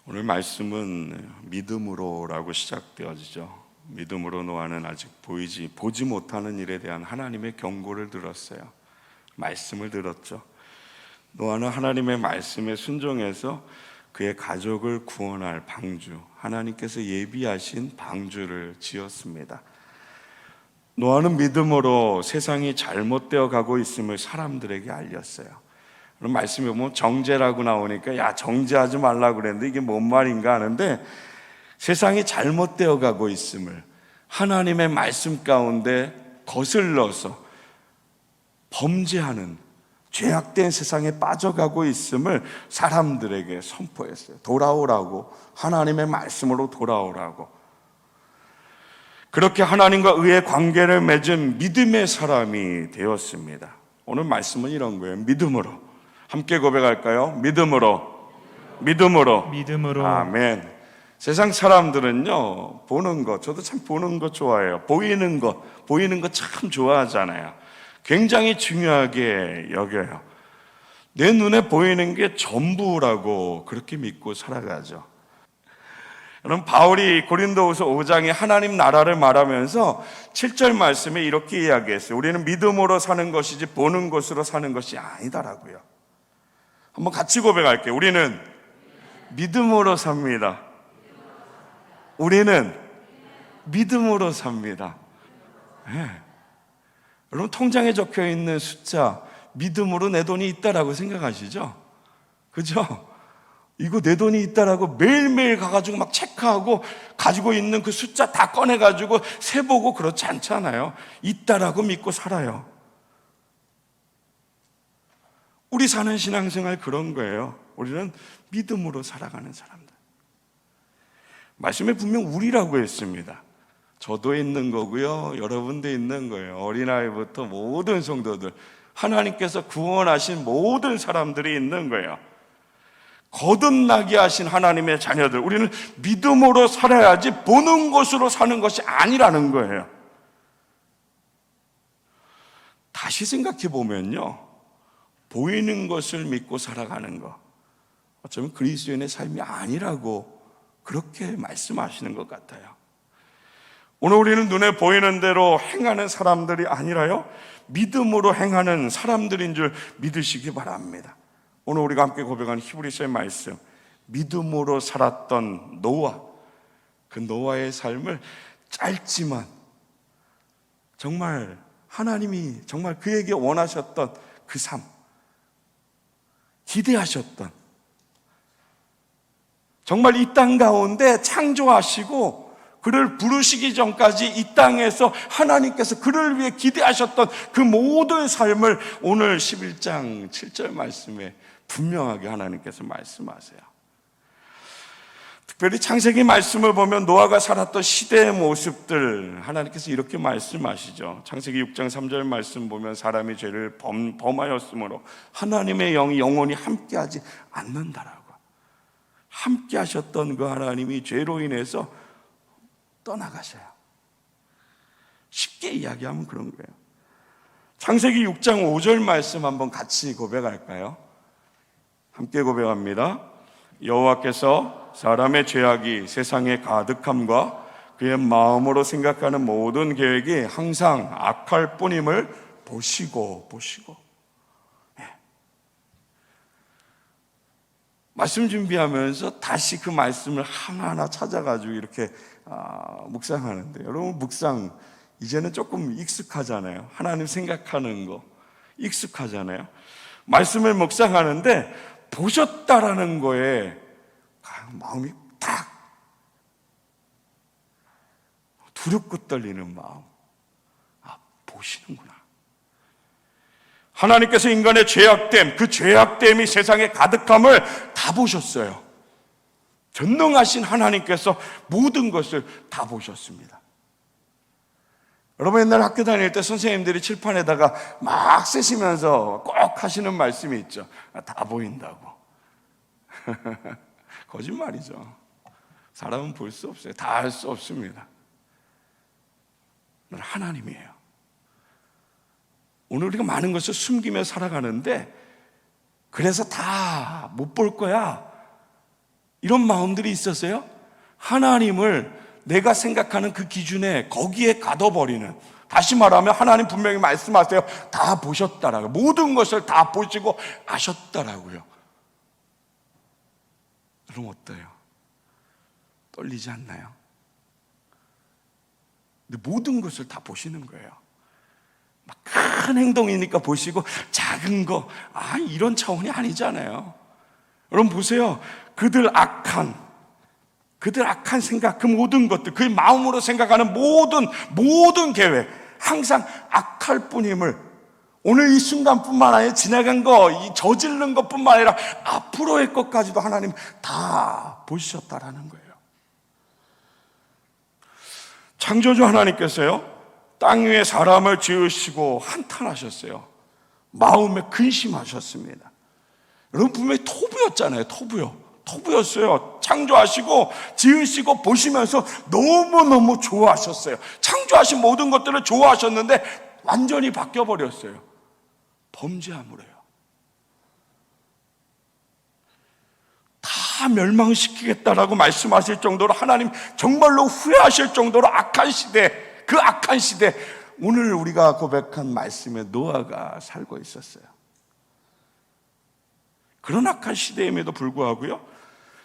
오늘 말씀은 믿음으로라고 시작되어지죠. 믿음으로 노아는 아직 보지 못하는 일에 대한 하나님의 경고를 들었어요. 말씀을 들었죠. 노아는 하나님의 말씀에 순종해서 그의 가족을 구원할 방주, 하나님께서 예비하신 방주를 지었습니다. 노아는 믿음으로 세상이 잘못되어 가고 있음을 사람들에게 알렸어요. 그럼 말씀에 보면 정죄라고 나오니까 야, 정죄하지 말라고 그랬는데 이게 뭔 말인가 하는데, 세상이 잘못되어 가고 있음을 하나님의 말씀 가운데 거슬러서 범죄하는 죄악된 세상에 빠져가고 있음을 사람들에게 선포했어요. 돌아오라고, 하나님의 말씀으로 돌아오라고. 그렇게 하나님과 의의 관계를 맺은 믿음의 사람이 되었습니다. 오늘 말씀은 이런 거예요. 믿음으로. 함께 고백할까요? 믿음으로. 아멘. 세상 사람들은요, 보는 거, 저도 참 보는 거 좋아해요. 보이는 거 참 좋아하잖아요. 굉장히 중요하게 여겨요. 내 눈에 보이는 게 전부라고 그렇게 믿고 살아가죠. 여러분, 바울이 고린도후서 5장에 하나님 나라를 말하면서 7절 말씀에 이렇게 이야기했어요. 우리는 믿음으로 사는 것이지 보는 것으로 사는 것이 아니다라고요. 한번 같이 고백할게요. 우리는 믿음으로 삽니다. 우리는 믿음으로 삽니다. 네. 여러분, 통장에 적혀 있는 숫자, 믿음으로 내 돈이 있다라고 생각하시죠? 그죠? 이거 내 돈이 있다라고 매일매일 가가지고 막 체크하고 가지고 있는 그 숫자 다 꺼내가지고 세보고 그렇지 않잖아요. 있다라고 믿고 살아요. 우리 사는 신앙생활 그런 거예요. 우리는 믿음으로 살아가는 사람들. 말씀에 분명 우리라고 했습니다. 저도 있는 거고요, 여러분도 있는 거예요. 어린아이부터 모든 성도들, 하나님께서 구원하신 모든 사람들이 있는 거예요. 거듭나게 하신 하나님의 자녀들, 우리는 믿음으로 살아야지 보는 것으로 사는 것이 아니라는 거예요. 다시 생각해 보면요, 보이는 것을 믿고 살아가는 것, 어쩌면 그리스도인의 삶이 아니라고 그렇게 말씀하시는 것 같아요. 오늘 우리는 눈에 보이는 대로 행하는 사람들이 아니라요, 믿음으로 행하는 사람들인 줄 믿으시기 바랍니다. 오늘 우리가 함께 고백하는 히브리서의 말씀, 믿음으로 살았던 노아, 그 노아의 삶을 짧지만 정말 하나님이 정말 그에게 원하셨던 그 삶, 기대하셨던, 정말 이 땅 가운데 창조하시고 그를 부르시기 전까지 이 땅에서 하나님께서 그를 위해 기대하셨던 그 모든 삶을 오늘 11장 7절 말씀에 분명하게 하나님께서 말씀하세요. 특별히 창세기 말씀을 보면 노아가 살았던 시대의 모습들, 하나님께서 이렇게 말씀하시죠. 창세기 6장 3절 말씀 보면 사람이 죄를 범하였으므로 하나님의 영이 영원히 함께하지 않는다라고. 함께 하셨던 그 하나님이 죄로 인해서 떠나가셔요. 쉽게 이야기하면 그런 거예요. 창세기 6장 5절 말씀 한번 같이 고백할까요? 함께 고백합니다. 여호와께서 사람의 죄악이 세상에 가득함과 그의 마음으로 생각하는 모든 계획이 항상 악할 뿐임을 보시고. 네. 말씀 준비하면서 다시 그 말씀을 하나하나 찾아가지고 이렇게 묵상하는데, 여러분, 묵상 이제는 조금 익숙하잖아요. 하나님 생각하는 거 익숙하잖아요. 말씀을 묵상하는데 보셨다라는 거에 마음이 딱 두렵고 떨리는 마음. 보시는구나. 하나님께서 인간의 죄악됨, 그 죄악됨이 세상에 가득함을 다 보셨어요. 전능하신 하나님께서 모든 것을 다 보셨습니다. 여러분, 옛날 학교 다닐 때 선생님들이 칠판에다가 막 쓰시면서 꼭 하시는 말씀이 있죠. 다 보인다고. 거짓말이죠. 사람은 볼 수 없어요. 다 알 수 없습니다. 하나님이에요. 오늘 우리가 많은 것을 숨기며 살아가는데, 그래서 다 못 볼 거야, 이런 마음들이 있었어요? 하나님을 내가 생각하는 그 기준에 거기에 가둬버리는, 다시 말하면 하나님 분명히 말씀하세요. 다 보셨다라고, 모든 것을 다 보시고 아셨다라고요. 그럼 어때요? 떨리지 않나요? 근데 모든 것을 다 보시는 거예요. 막 큰 행동이니까 보시고 작은 거, 이런 차원이 아니잖아요. 여러분 보세요. 그들 악한 생각, 그 모든 것들, 그 마음으로 생각하는 모든 계획, 항상 악할 뿐임을, 오늘 이 순간뿐만 아니라 지나간 거, 이 저지른 것뿐만 아니라 앞으로의 것까지도 하나님 다 보시셨다라는 거예요. 창조주 하나님께서요, 땅 위에 사람을 지으시고 한탄하셨어요. 마음에 근심하셨습니다. 여러분 분명히 토부였잖아요. 토부였어요. 창조하시고 지으시고 보시면서 너무너무 좋아하셨어요. 창조하신 모든 것들을 좋아하셨는데 완전히 바뀌어버렸어요. 범죄함으로요. 다 멸망시키겠다라고 말씀하실 정도로, 하나님 정말로 후회하실 정도로 악한 시대, 그 악한 시대, 오늘 우리가 고백한 말씀에 노아가 살고 있었어요. 그런 악한 시대임에도 불구하고요,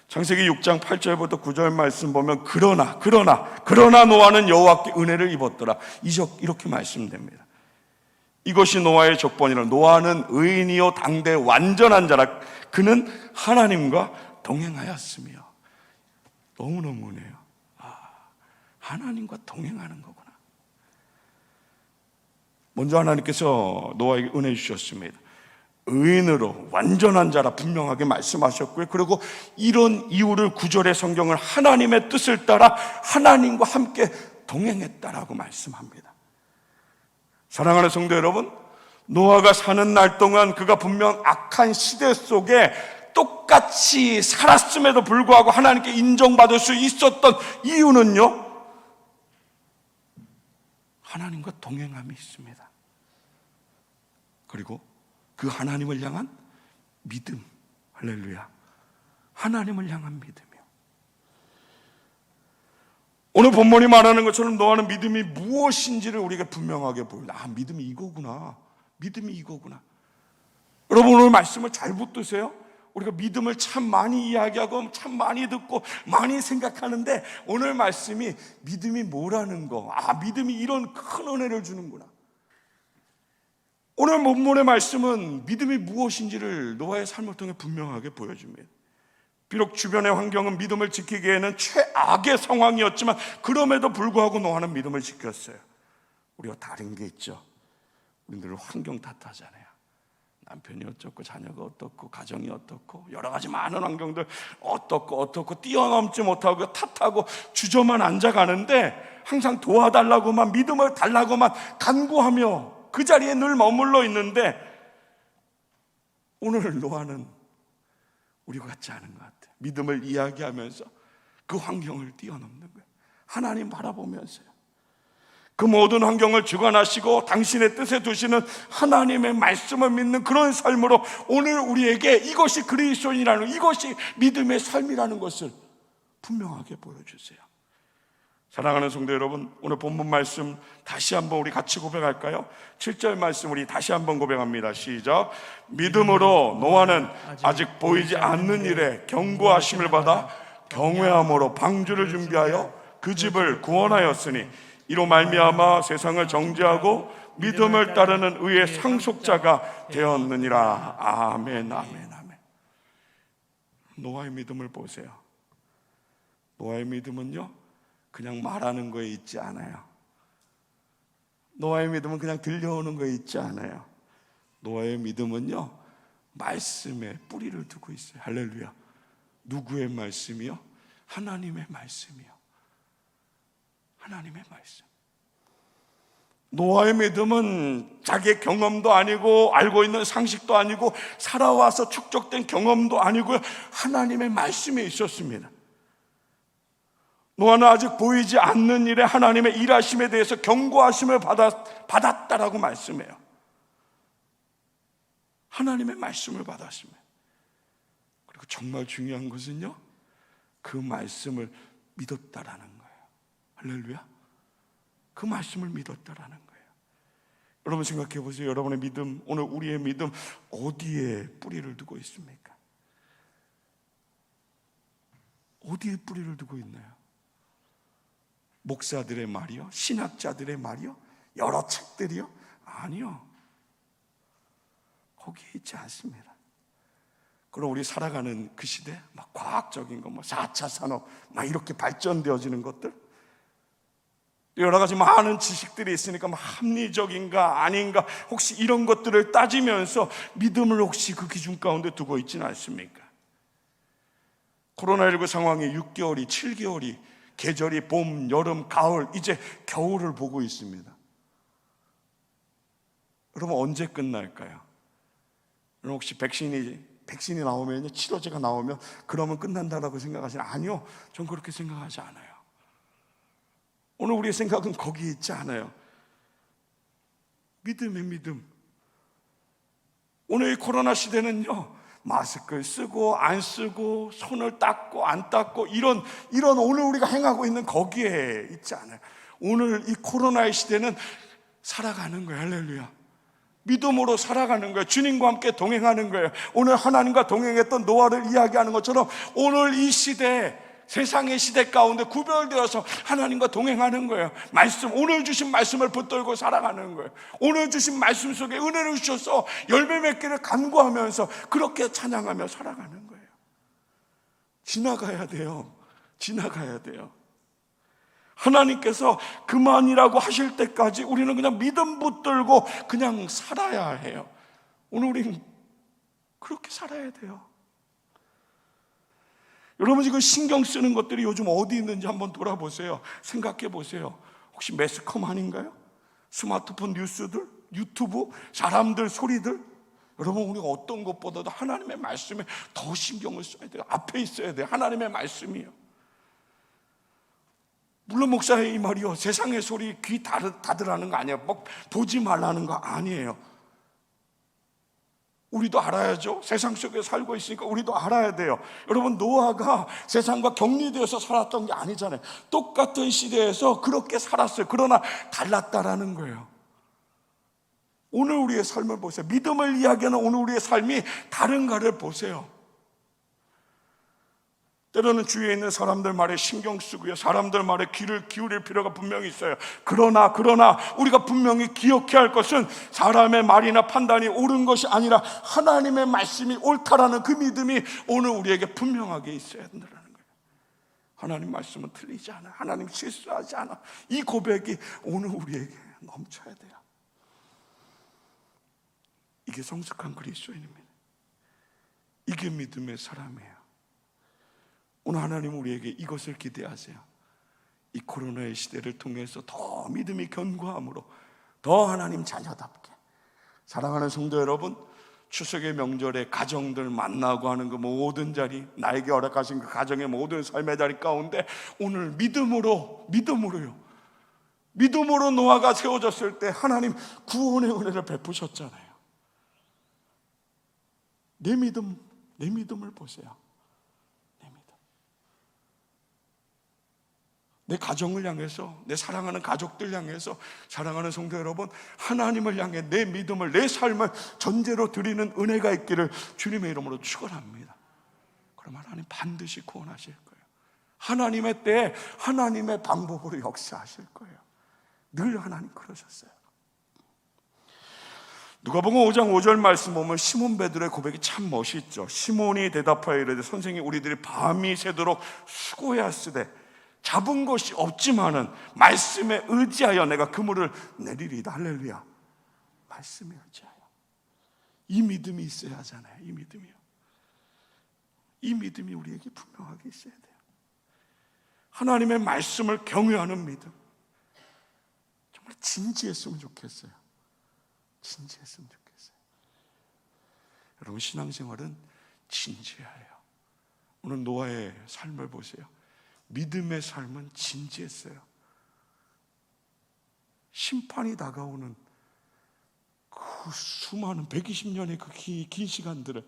창세기 6장 8절부터 9절 말씀 보면 그러나 노아는 여호와께 은혜를 입었더라, 이렇게 말씀됩니다. 이것이 노아의 족본이라. 노아는 의인이요 당대 완전한 자라. 그는 하나님과 동행하였으며. 너무너무 은혜요. 하나님과 동행하는 거구나. 먼저 하나님께서 노아에게 은혜 주셨습니다. 의인으로 완전한 자라 분명하게 말씀하셨고요. 그리고 이런 이유를 9절의 성경을 하나님의 뜻을 따라 하나님과 함께 동행했다라고 말씀합니다. 사랑하는 성도 여러분, 노아가 사는 날 동안 그가 분명 악한 시대 속에 똑같이 살았음에도 불구하고 하나님께 인정받을 수 있었던 이유는요, 하나님과 동행함이 있습니다. 그리고 그 하나님을 향한 믿음, 할렐루야, 하나님을 향한 믿음이요. 오늘 본문이 말하는 것처럼 노아는 믿음이 무엇인지를 우리가 분명하게 보입니다. 믿음이 이거구나. 여러분 오늘 말씀을 잘 붙드세요. 우리가 믿음을 참 많이 이야기하고 참 많이 듣고 많이 생각하는데, 오늘 말씀이 믿음이 뭐라는 거, 믿음이 이런 큰 은혜를 주는구나. 오늘 본문의 말씀은 믿음이 무엇인지를 노아의 삶을 통해 분명하게 보여줍니다. 비록 주변의 환경은 믿음을 지키기에는 최악의 상황이었지만 그럼에도 불구하고 노아는 믿음을 지켰어요. 우리가 다른 게 있죠. 우리들 환경 탓하잖아요. 남편이 어떻고, 자녀가 어떻고, 가정이 어떻고, 여러 가지 많은 환경들 어떻고 뛰어넘지 못하고 탓하고 주저만 앉아가는데, 항상 도와달라고만, 믿음을 달라고만 간구하며 그 자리에 늘 머물러 있는데, 오늘 노아는 우리와 같지 않은 것 같아요. 믿음을 이야기하면서 그 환경을 뛰어넘는 거예요. 하나님 바라보면서요. 그 모든 환경을 주관하시고 당신의 뜻에 두시는 하나님의 말씀을 믿는 그런 삶으로 오늘 우리에게 이것이 그리스도인이라는, 이것이 믿음의 삶이라는 것을 분명하게 보여주세요. 사랑하는 성도 여러분, 오늘 본문 말씀 다시 한번 우리 같이 고백할까요? 7절 말씀 우리 다시 한번 고백합니다. 시작. 믿음으로 노아는 아직 보이지 않는 일에 경고하심을 받아 경외함으로 방주를 준비하여 그 집을 구원하였으니 이로 말미암아 세상을 정죄하고 믿음을 따르는 의의 상속자가 되었느니라. 아멘. 노아의 믿음을 보세요. 노아의 믿음은요, 그냥 말하는 거에 있지 않아요. 노아의 믿음은 그냥 들려오는 거에 있지 않아요. 노아의 믿음은요, 말씀에 뿌리를 두고 있어요. 할렐루야. 누구의 말씀이요? 하나님의 말씀이요. 하나님의 말씀. 노아의 믿음은 자기의 경험도 아니고 알고 있는 상식도 아니고 살아와서 축적된 경험도 아니고요, 하나님의 말씀에 있었습니다. 노아는 아직 보이지 않는 일에 하나님의 일하심에 대해서 경고하심을 받았다라고 말씀해요. 하나님의 말씀을 받았습니다. 그리고 정말 중요한 것은요, 그 말씀을 믿었다라는 거예요. 할렐루야. 그 말씀을 믿었다라는 거예요. 여러분 생각해 보세요. 여러분의 믿음, 오늘 우리의 믿음 어디에 뿌리를 두고 있습니까? 어디에 뿌리를 두고 있나요? 목사들의 말이요? 신학자들의 말이요? 여러 책들이요? 아니요. 거기에 있지 않습니다. 그럼 우리 살아가는 그 시대, 막 과학적인 거, 4차 산업, 막 이렇게 발전되어지는 것들, 여러 가지 많은 지식들이 있으니까 합리적인가 아닌가, 혹시 이런 것들을 따지면서 믿음을 혹시 그 기준 가운데 두고 있지는 않습니까? 코로나19 상황이 6개월이, 7개월이, 계절이 봄, 여름, 가을, 이제 겨울을 보고 있습니다. 여러분 언제 끝날까요? 여러분 혹시 백신이 나오면, 치료제가 나오면 그러면 끝난다라고 생각하시나요? 아니요, 전 그렇게 생각하지 않아요. 오늘 우리의 생각은 거기에 있지 않아요. 믿음의 믿음. 오늘 이 코로나 시대는요, 마스크를 쓰고 안 쓰고 손을 닦고 안 닦고 이런 오늘 우리가 행하고 있는 거기에 있지 않아요. 오늘 이 코로나의 시대는 살아가는 거예요. 할렐루야. 믿음으로 살아가는 거예요. 주님과 함께 동행하는 거예요. 오늘 하나님과 동행했던 노아를 이야기하는 것처럼 오늘 이 시대, 세상의 시대 가운데 구별되어서 하나님과 동행하는 거예요. 말씀, 오늘 주신 말씀을 붙들고 살아가는 거예요. 오늘 주신 말씀 속에 은혜를 주셔서 열매 맺기를 간구하면서 그렇게 찬양하며 살아가는 거예요. 지나가야 돼요. 지나가야 돼요. 하나님께서 그만이라고 하실 때까지 우리는 그냥 믿음 붙들고 그냥 살아야 해요. 오늘 우리는 그렇게 살아야 돼요. 여러분 지금 신경 쓰는 것들이 요즘 어디 있는지 한번 돌아보세요. 생각해 보세요. 혹시 매스컴 아닌가요? 스마트폰 뉴스들, 유튜브, 사람들 소리들. 여러분 우리가 어떤 것보다도 하나님의 말씀에 더 신경을 써야 돼요. 앞에 있어야 돼요. 하나님의 말씀이요. 물론 목사의 이 말이요, 세상의 소리 귀 닫으라는 거 아니에요. 뭐 보지 말라는 거 아니에요. 우리도 알아야죠. 세상 속에 살고 있으니까 우리도 알아야 돼요. 여러분 노아가 세상과 격리되어서 살았던 게 아니잖아요. 똑같은 시대에서 그렇게 살았어요. 그러나 달랐다라는 거예요. 오늘 우리의 삶을 보세요. 믿음을 이야기하는 오늘 우리의 삶이 다른가를 보세요. 때로는 주위에 있는 사람들 말에 신경 쓰고요, 사람들 말에 귀를 기울일 필요가 분명히 있어요. 그러나 우리가 분명히 기억해야 할 것은 사람의 말이나 판단이 옳은 것이 아니라 하나님의 말씀이 옳다라는 그 믿음이 오늘 우리에게 분명하게 있어야 된다는 거예요. 하나님 말씀은 틀리지 않아, 하나님 실수하지 않아. 이 고백이 오늘 우리에게 넘쳐야 돼요. 이게 성숙한 그리스도인입니다. 이게 믿음의 사람이에요. 오늘 하나님 우리에게 이것을 기대하세요. 이 코로나의 시대를 통해서 더 믿음이 견고함으로 더 하나님 자녀답게 사랑하는 성도 여러분, 추석의 명절에 가정들 만나고 하는 그 모든 자리, 나에게 허락하신 그 가정의 모든 삶의 자리 가운데 오늘 믿음으로요, 믿음으로 노아가 세워졌을 때 하나님 구원의 은혜를 베푸셨잖아요. 내 믿음을 보세요. 내 가정을 향해서, 내 사랑하는 가족들 향해서, 사랑하는 성도 여러분, 하나님을 향해 내 믿음을, 내 삶을 전제로 드리는 은혜가 있기를 주님의 이름으로 축원합니다. 그럼 하나님 반드시 구원하실 거예요. 하나님의 때에 하나님의 방법으로 역사하실 거예요. 늘 하나님 그러셨어요. 누가복음 5장 5절 말씀 보면 시몬 베드로의 고백이 참 멋있죠. 시몬이 대답하여 이르되 선생님, 우리들이 밤이 새도록 수고하였으되 잡은 것이 없지만은 말씀에 의지하여 내가 그물을 내리리다. 할렐루야. 말씀에 의지하여. 이 믿음이 있어야 하잖아요. 이 믿음이요. 이 믿음이 우리에게 분명하게 있어야 돼요. 하나님의 말씀을 경외하는 믿음. 정말 진지했으면 좋겠어요. 진지했으면 좋겠어요. 여러분 신앙생활은 진지해야 해요. 오늘 노아의 삶을 보세요. 믿음의 삶은 진지했어요. 심판이 다가오는 그 수많은 120년의 그 긴 시간들을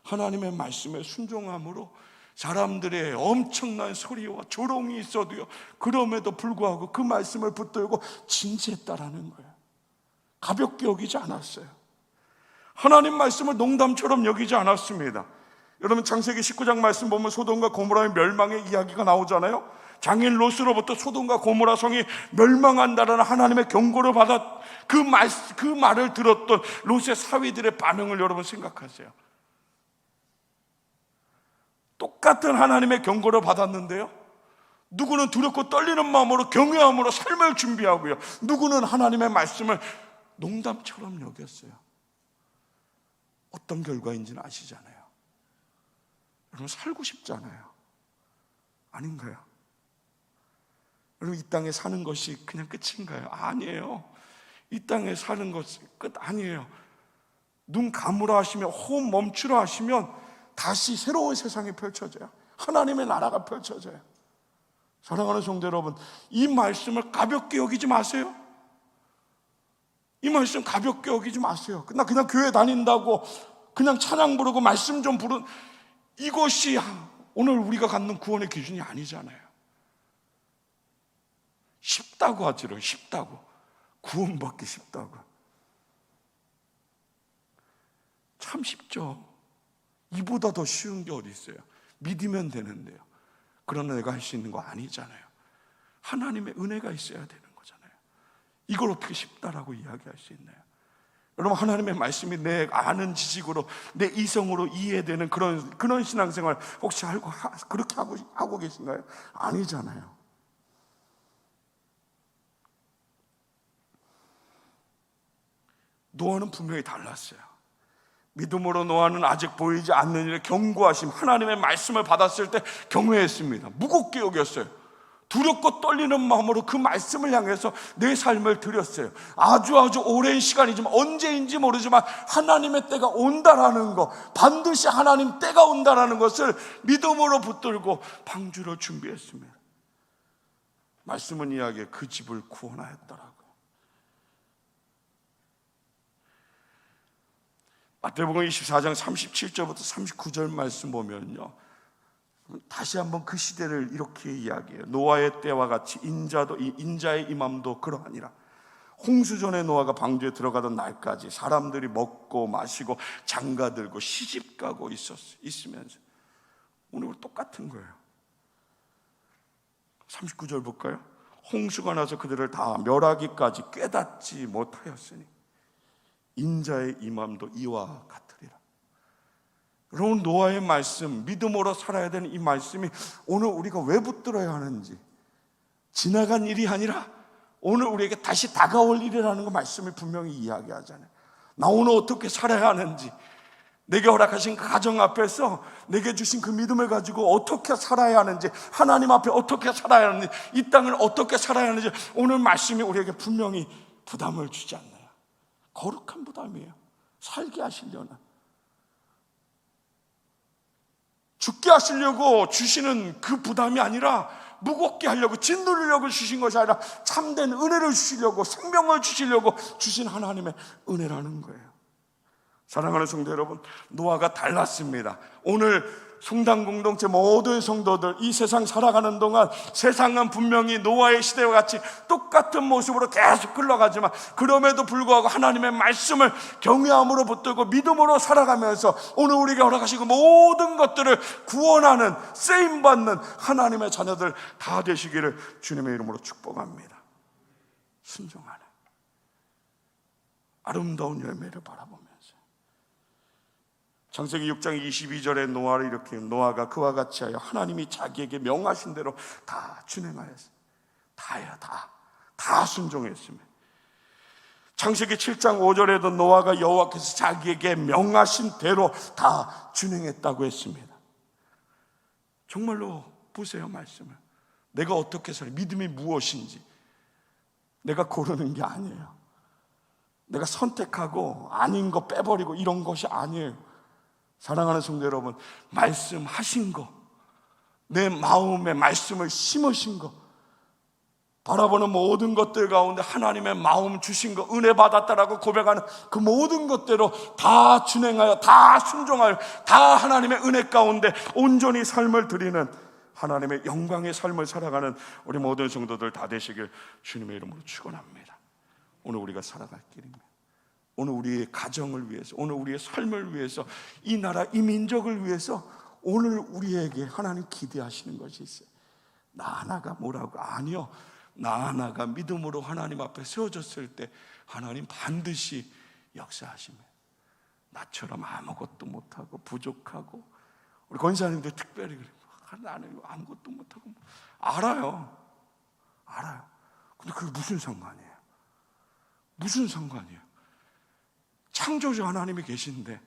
하나님의 말씀에 순종함으로 사람들의 엄청난 소리와 조롱이 있어도요, 그럼에도 불구하고 그 말씀을 붙들고 진지했다라는 거예요. 가볍게 여기지 않았어요. 하나님 말씀을 농담처럼 여기지 않았습니다. 여러분, 창세기 19장 말씀 보면 소돔과 고모라의 멸망의 이야기가 나오잖아요. 장인 롯으로부터 소돔과 고모라 성이 멸망한다라는 하나님의 경고를 받아 그 말을 들었던 롯의 사위들의 반응을 여러분 생각하세요. 똑같은 하나님의 경고를 받았는데요, 누구는 두렵고 떨리는 마음으로 경외함으로 삶을 준비하고요, 누구는 하나님의 말씀을 농담처럼 여겼어요. 어떤 결과인지는 아시잖아요. 여러분, 살고 싶잖아요. 아닌가요? 여러분, 이 땅에 사는 것이 그냥 끝인가요? 아니에요. 이 땅에 사는 것이 끝 아니에요. 눈 감으라 하시면, 호흡 멈추라 하시면 다시 새로운 세상이 펼쳐져요. 하나님의 나라가 펼쳐져요. 사랑하는 성도 여러분, 이 말씀을 가볍게 여기지 마세요. 이 말씀 가볍게 여기지 마세요. 나 그냥 교회 다닌다고 그냥 찬양 부르고 말씀 좀 부른, 이것이 오늘 우리가 갖는 구원의 기준이 아니잖아요. 쉽다고 하지요. 쉽다고. 구원받기 쉽다고. 참 쉽죠. 이보다 더 쉬운 게 어디 있어요. 믿으면 되는데요. 그러나 내가 할 수 있는 거 아니잖아요. 하나님의 은혜가 있어야 되는 거잖아요. 이걸 어떻게 쉽다라고 이야기할 수 있나요? 여러분, 하나님의 말씀이 내 아는 지식으로, 내 이성으로 이해되는 그런 신앙생활 혹시 그렇게 하고 계신가요? 아니잖아요. 노아는 분명히 달랐어요. 믿음으로 노아는 아직 보이지 않는 일에 경고하심, 하나님의 말씀을 받았을 때 경외했습니다. 무겁게 여겼어요. 두렵고 떨리는 마음으로 그 말씀을 향해서 내 삶을 드렸어요. 아주 오랜 시간이지만, 언제인지 모르지만 하나님의 때가 온다라는 것, 반드시 하나님 때가 온다라는 것을 믿음으로 붙들고 방주를 준비했습니다. 말씀은 이야기에 그 집을 구원하였더라고요. 마태복음 24장 37절부터 39절 말씀 보면요, 다시 한번 그 시대를 이렇게 이야기해요. 노아의 때와 같이 인자의 임함도 그러하니라. 홍수전에 노아가 방주에 들어가던 날까지 사람들이 먹고 마시고 장가들고 시집가고 있으면서 오늘 똑같은 거예요. 39절 볼까요? 홍수가 나서 그들을 다 멸하기까지 깨닫지 못하였으니 인자의 임함도 이와 같으리라. 여러분, 노아의 말씀, 믿음으로 살아야 되는 이 말씀이 오늘 우리가 왜 붙들어야 하는지, 지나간 일이 아니라 오늘 우리에게 다시 다가올 일이라는 거 말씀이 분명히 이야기하잖아요. 나 오늘 어떻게 살아야 하는지, 내게 허락하신 그 가정 앞에서 내게 주신 그 믿음을 가지고 어떻게 살아야 하는지, 하나님 앞에 어떻게 살아야 하는지, 이 땅을 어떻게 살아야 하는지 오늘 말씀이 우리에게 분명히 부담을 주지 않나요? 거룩한 부담이에요. 살게 하시려는, 죽게 하시려고 주시는 그 부담이 아니라 무겁게 하려고, 짓누르려고 주신 것이 아니라 참된 은혜를 주시려고, 생명을 주시려고 주신 하나님의 은혜라는 거예요. 사랑하는 성도 여러분, 노아가 달랐습니다. 오늘 성당 공동체 모든 성도들, 이 세상 살아가는 동안 세상은 분명히 노아의 시대와 같이 똑같은 모습으로 계속 흘러가지만, 그럼에도 불구하고 하나님의 말씀을 경외함으로 붙들고 믿음으로 살아가면서 오늘 우리가 허락하시고 모든 것들을 구원하는, 쓰임받는 하나님의 자녀들 다 되시기를 주님의 이름으로 축복합니다. 순종하는 아름다운 열매를 바라보면서 창세기 6장 22절에 노아를 이렇게, 노아가 그와 같이 하여 하나님이 자기에게 명하신 대로 다 준행하였어요. 다예요. 다 순종했습니다. 창세기 7장 5절에도 노아가 여호와께서 자기에게 명하신 대로 다 준행했다고 했습니다. 정말로 보세요, 말씀을. 내가 어떻게 살아요? 믿음이 무엇인지 내가 고르는 게 아니에요. 내가 선택하고 아닌 거 빼버리고 이런 것이 아니에요. 사랑하는 성도 여러분, 말씀하신 거, 내 마음에 말씀을 심으신 거 바라보는 모든 것들 가운데 하나님의 마음 주신 거, 은혜 받았다라고 고백하는 그 모든 것대로 다 준행하여, 다 순종하여, 다 하나님의 은혜 가운데 온전히 삶을 드리는 하나님의 영광의 삶을 살아가는 우리 모든 성도들 다 되시길 주님의 이름으로 축원합니다. 오늘 우리가 살아갈 길입니다. 오늘 우리의 가정을 위해서, 오늘 우리의 삶을 위해서, 이 나라, 이 민족을 위해서 오늘 우리에게 하나님 기대하시는 것이 있어요. 나 하나가 뭐라고? 아니요, 나 하나가 믿음으로 하나님 앞에 세워졌을 때 하나님 반드시 역사하십니다. 나처럼 아무것도 못하고 부족하고, 우리 권사님들 특별히 그래요. 나는 아무것도 못하고, 알아요. 근데 그게 무슨 상관이에요? 무슨 상관이에요? 창조주 하나님이 계신데,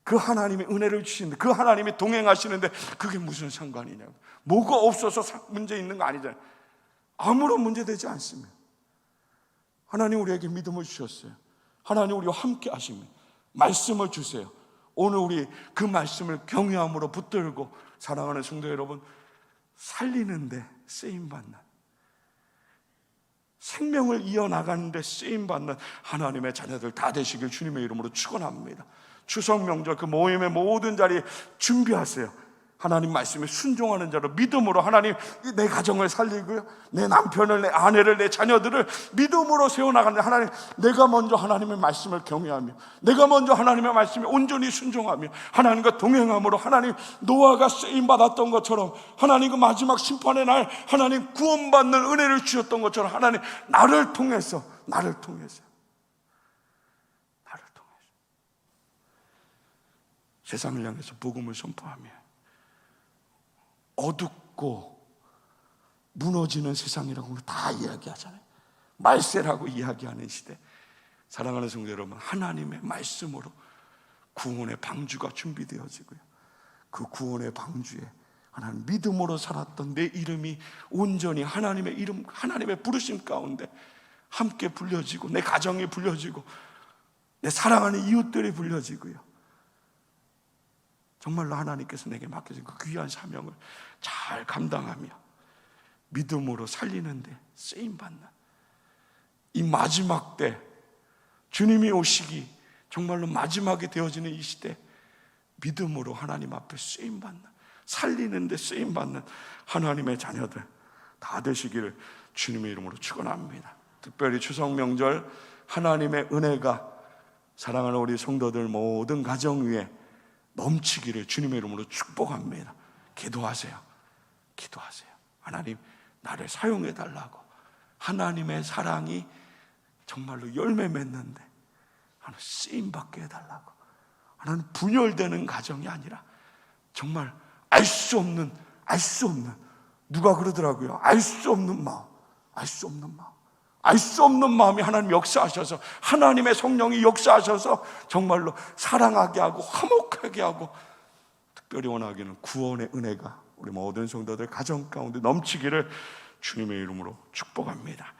그 하나님의 은혜를 주시는데, 그 하나님이 동행하시는데 그게 무슨 상관이냐고. 뭐가 없어서 문제 있는 거 아니잖아요. 아무런 문제 되지 않습니다. 하나님 우리에게 믿음을 주셨어요. 하나님 우리와 함께 하십니다. 말씀을 주세요. 오늘 우리 그 말씀을 경외함으로 붙들고, 사랑하는 성도 여러분, 살리는데 쓰임받는, 생명을 이어나가는데 쓰임받는 하나님의 자녀들 다 되시길 주님의 이름으로 축원합니다. 추석 명절 그 모임의 모든 자리에 준비하세요. 하나님 말씀에 순종하는 자로, 믿음으로 하나님 내 가정을 살리고요, 내 남편을, 내 아내를, 내 자녀들을 믿음으로 세워나가는 하나님, 내가 먼저 하나님의 말씀을 경외하며, 내가 먼저 하나님의 말씀에 온전히 순종하며 하나님과 동행함으로, 하나님 노아가 쓰임받았던 것처럼, 하나님 그 마지막 심판의 날 하나님 구원받는 은혜를 주셨던 것처럼, 하나님 나를 통해서 세상을 향해서 복음을 선포하며, 어둡고 무너지는 세상이라고 다 이야기하잖아요. 말세라고 이야기하는 시대, 사랑하는 성도 여러분, 하나님의 말씀으로 구원의 방주가 준비되어지고요, 그 구원의 방주에 하나님 믿음으로 살았던 내 이름이 온전히 하나님의 이름, 하나님의 부르심 가운데 함께 불려지고, 내 가정이 불려지고, 내 사랑하는 이웃들이 불려지고요, 정말로 하나님께서 내게 맡겨진 그 귀한 사명을 잘 감당하며 믿음으로 살리는데 쓰임받는 이 마지막 때, 주님이 오시기 정말로 마지막이 되어지는 이 시대, 믿음으로 하나님 앞에 쓰임받는, 살리는데 쓰임받는 하나님의 자녀들 다 되시기를 주님의 이름으로 축원합니다. 특별히 추석 명절 하나님의 은혜가 사랑하는 우리 성도들 모든 가정 위에 넘치기를 주님의 이름으로 축복합니다. 기도하세요. 하나님 나를 사용해 달라고. 하나님의 사랑이 정말로 열매 맺는데 하나님 쓰임받게 해달라고. 하나님 분열되는 가정이 아니라 정말 알 수 없는 누가 그러더라고요. 알 수 없는 마음이 하나님 역사하셔서, 하나님의 성령이 역사하셔서 정말로 사랑하게 하고 화목하게 하고, 특별히 원하기는 구원의 은혜가 우리 모든 성도들 가정 가운데 넘치기를 주님의 이름으로 축복합니다.